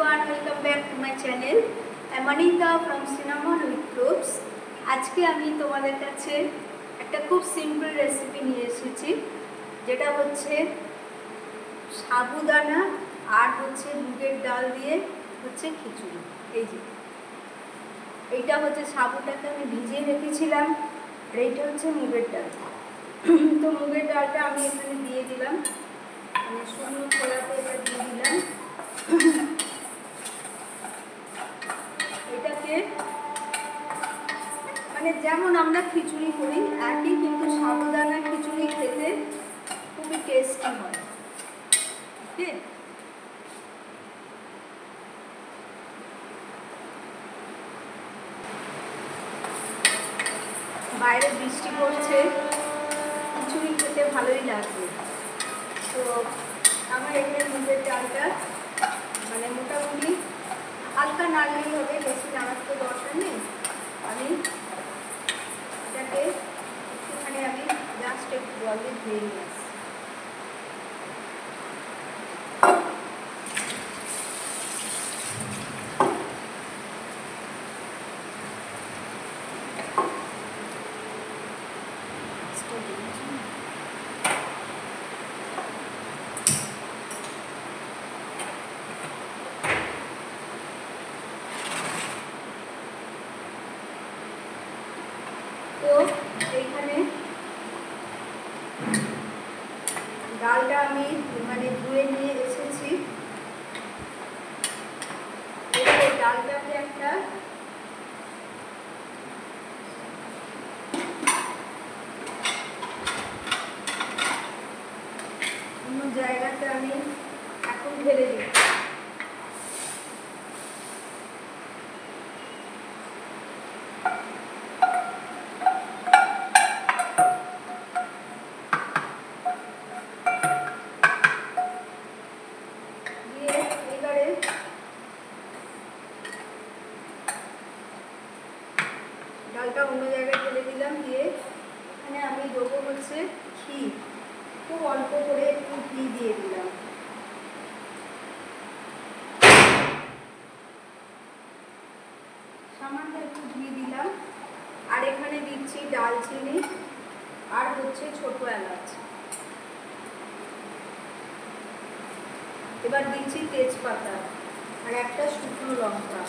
everyone, welcome back to my channel. I'm Anita from Cinnamon with Cloves. আজকে আমি তোমাদের কাছে একটা খুব সিম্পল রেসিপি নিয়ে এসেছি, যেটা হচ্ছে সাবুদানা আর হচ্ছে মুগের ডাল দিয়ে হচ্ছে খিচুড়ি। এই যে এইটা হচ্ছে সাবুটাকে আমি ভিজিয়ে রেখেছিলাম, আর এইটা হচ্ছে মুগের ডাল। তো মুগের ডালটা আমি এখানে দিয়ে দিলাম, আমি শুকনো খোলাতে এবার দিয়ে দিলাম। এটাকে মানে যেমন আমরা খিচুড়ি করি একই, কিন্তু সাবুদানা খিচুড়ি খেতে খুবই টেস্টি হয়। ঠিক, বাইরে বৃষ্টি পড়ছে, খিচুড়ি খেতে ভালোই লাগবে। তো আমার এখানে মুগের ডালটা মানে মোটামুটি হালকা নাড়লেই হবে, বেশি নাড়ার তো দরকার নেই। আমি এটাকে একটুখানি আমি জাস্ট একটু জল দিয়ে ধুয়ে নিয়ে আসি। তো এইখানে ডালটা আমি মানে ধুয়ে নিয়ে এসেছি। এবার ডালটাকে একটা অন্য জায়গাতে আমি এখন ঢেলে দিই। ডালটা অন্য জায়গায় ফেলে দিলাম, দিয়ে এখানে আমি দেবো হচ্ছে ঘি। খুব অল্প করে একটু ঘি দিয়ে দিলাম। সামান্য একটু ঘি দিলাম, আর এখানে দিচ্ছি ডালচিনি আর হচ্ছে ছোট এলাচ। এবার দিচ্ছি তেজপাতা আর একটা শুকনো লঙ্কা।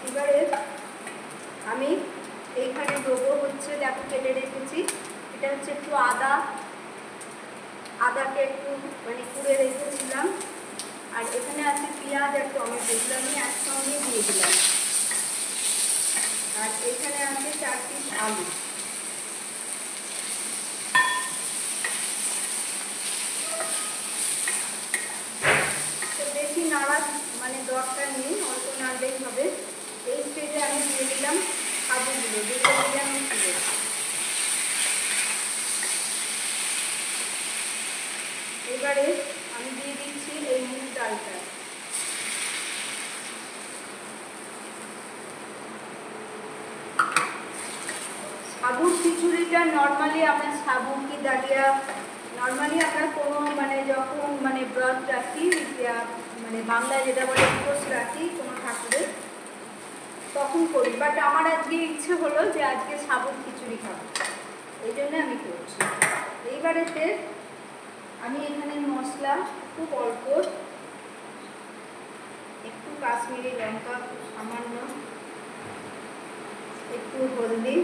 এবারে আমি এইখানে দেবো হচ্ছে, দেখো কেটে রেখেছি, এটা হচ্ছে একটু আদাকে একটু মানে কুড়ে রেখেছিলাম, আর এখানে আছে পেঁয়াজ আর টমেটো, এগুলো আমি একসঙ্গে দিয়ে দিলাম, আর এখানে আছে 4 পিস আলু। তো বেশি নাড়ার মানে দরকার নেই, অল্প নাড়লেই হবে। এই স্টেজে আমি দিয়ে দিলাম সাবুগুলো, যেটা দিয়ে আমি ছিল। এবারে আমি দিয়ে দিচ্ছি এই মুগ ডালটা। সাবুর খিচুড়িটা নর্মালি আমরা সাবু কি ডালিয়া, নর্মালি আমরা কোনো মানে যখন মানে ব্রত রাখি, মানে বাংলায় যেটা বলে উপোস রাখি কোনো ঠাকুরের, তখন করি। বাট আমার আজকে ইচ্ছে হলো যে আজকে সাবুর খিচুড়ি খাবো, এই জন্য আমি করছি। এইবারেতে আমি এখানে মশলা খুব অল্প, একটু কাশ্মীরি লঙ্কা সামান্য, একটু হলদি,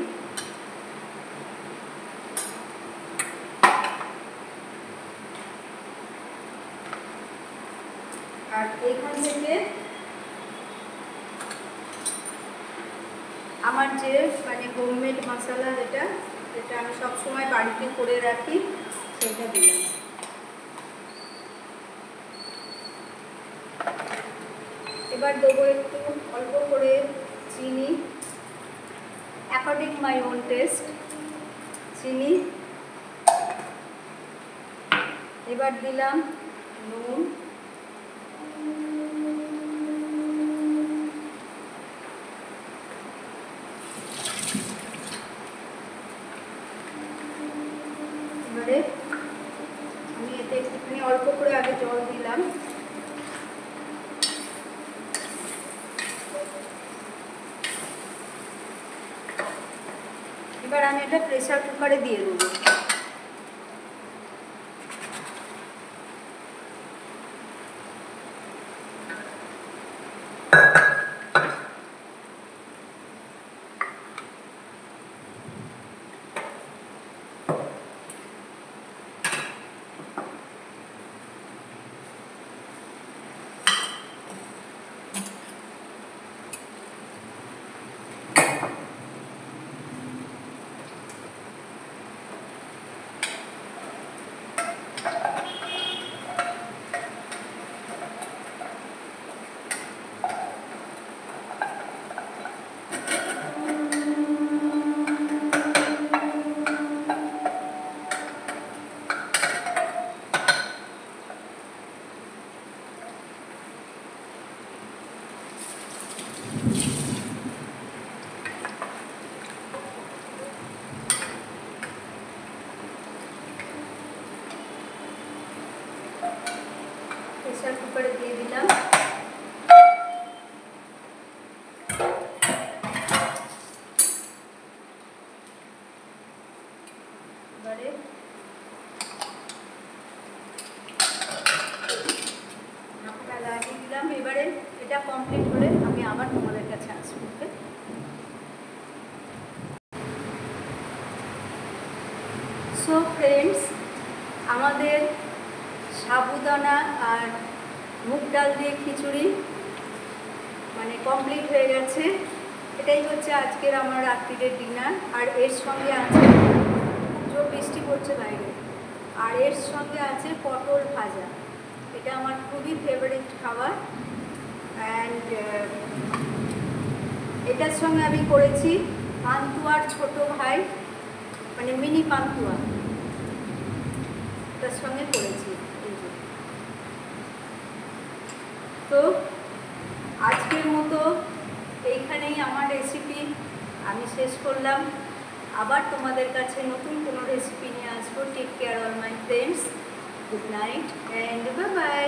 আর এইখান থেকে আমার যে মানে হোমমেড মশলা যেটা আমি সবসময় বাড়িতে করে রাখি সেটা দিলাম। এবার দেবো একটু অল্প করে চিনি, অ্যাকর্ডিং মাই ওন টেস্ট চিনি, এবার দিলাম নুন, এবারে আমি এতে একটুখানি অল্প করে আগে জল দিলাম। এবার আমি এটা প্রেসার কুকারে দিয়ে দেবো। প্রেসার কুকারে দিয়ে দিলাম। এবারে ঢাকনা লাগিয়ে দিলাম। এবারে এটা কমপ্লিট হলে আমি আবার তোমাদের কাছে আসবো। সো ফ্রেন্ডস, আমাদের সাবুদানা আর মুগ ডাল দিয়ে খিচুড়ি মানে কমপ্লিট হয়ে গেছে। এটাই হচ্ছে আজকের আমার রাত্রিরের ডিনার। আর এর সঙ্গে আছে, জোর বৃষ্টি পড়ছে বাইরে, আর এর সঙ্গে আছে পটল ভাজা। এটা আমার খুবই ফেভারিট খাবার। অ্যান্ড এটার সঙ্গে আমি করেছি পান্তুয়ার ছোট ভাই, মানে মিনি পান্তুয়া, তার সঙ্গে করেছি। তো আজকের মতো এইখানেই আমার রেসিপি আমি শেষ করলাম। আবার তোমাদের কাছে নতুন কোনো রেসিপি নিয়ে আসবো। Take care all my friends, good night and bye by.